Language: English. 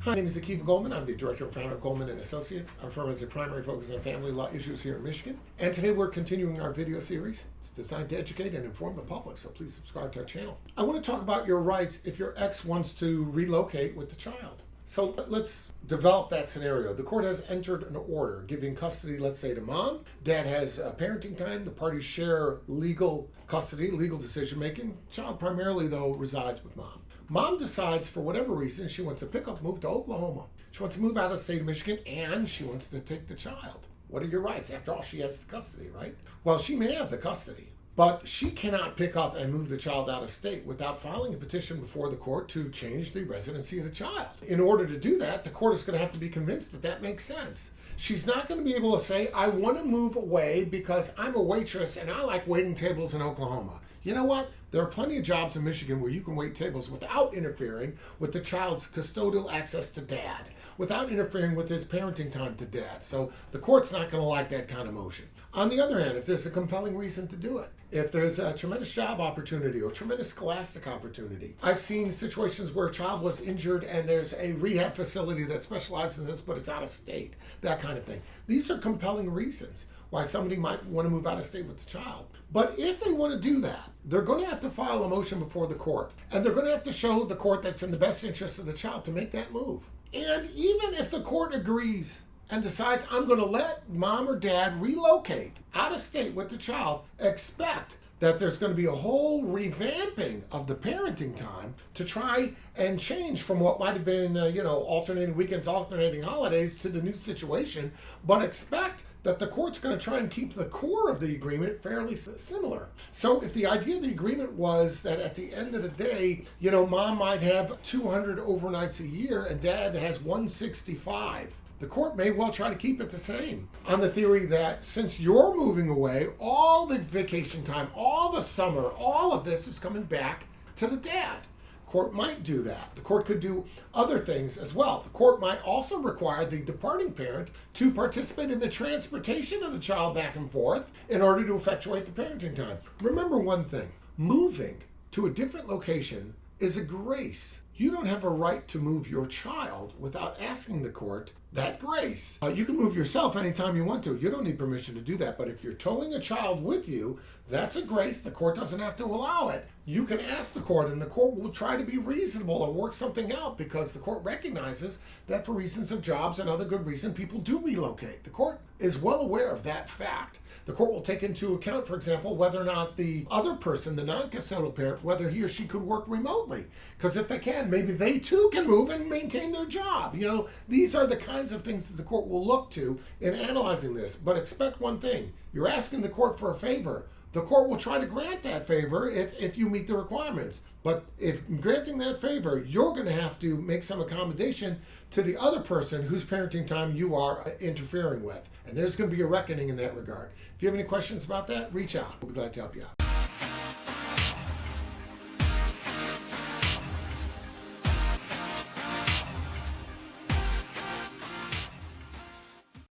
Hi, my name is Goldman. I'm the director and founder of Goldman and Associates. Our firm has a primary focus on family law issues here in Michigan. And today we're continuing our video series. It's designed to educate and inform the public, so please subscribe to our channel. I want to talk about your rights if your ex wants to relocate with the child. So let's develop that scenario. The court has entered an order giving custody, let's say, to mom. Dad has parenting time. The parties share legal custody, legal decision making. Child primarily, though, resides with mom. Mom decides, for whatever reason, she wants to pick up, move to Oklahoma. She wants to move out of the state of Michigan, and she wants to take the child. What are your rights? After all, she has the custody, right? Well, she may have the custody, but she cannot pick up and move the child out of state without filing a petition before the court to change the residency of the child. In order to do that, the court is going to have to be convinced that that makes sense. She's not going to be able to say, I want to move away because I'm a waitress and I like waiting tables in Oklahoma. You know what? There are plenty of jobs in Michigan where you can wait tables without interfering with the child's custodial access to dad, without interfering with his parenting time to dad. So the court's not going to like that kind of motion. On the other hand, if there's a compelling reason to do it, if there's a tremendous job opportunity or tremendous scholastic opportunity. I've seen situations where a child was injured and there's a rehab facility that specializes in this, but it's out of state, that kind of thing. These are compelling reasons why somebody might want to move out of state with the child. But if they want to do that, they're going to have to file a motion before the court. And they're going to have to show the court that's in the best interest of the child to make that move. And even if the court agrees and decides, I'm going to let mom or dad relocate out of state with the child, expect that there's going to be a whole revamping of the parenting time to try and change from what might have been, alternating weekends, alternating holidays to the new situation. But expect that the court's going to try and keep the core of the agreement fairly similar. So if the idea of the agreement was that at the end of the day, mom might have 200 overnights a year and dad has 165, the court may well try to keep it the same on the theory that since you're moving away, all the vacation time, all the summer, all of this is coming back to the dad. Court might do that. The court could do other things as well. The court might also require the departing parent to participate in the transportation of the child back and forth in order to effectuate the parenting time. Remember one thing, moving to a different location is a grace. You don't have a right to move your child without asking the court that grace. You can move yourself anytime you want to. You don't need permission to do that. But if you're towing a child with you, that's a grace. The court doesn't have to allow it. You can ask the court, and the court will try to be reasonable or work something out because the court recognizes that for reasons of jobs and other good reason, people do relocate. The court is well aware of that fact. The court will take into account, for example, whether or not the other person, the non-custodial parent, whether he or she could work remotely. Because if they can, maybe they too can move and maintain their job. These are the kinds of things that the court will look to in analyzing this. But expect one thing, you're asking the court for a favor. The court will try to grant that favor if you meet the requirements. But if granting that favor, you're going to have to make some accommodation to the other person whose parenting time you are interfering with. And there's going to be a reckoning in that regard. If you have any questions about that, reach out. We'll be glad to help you out.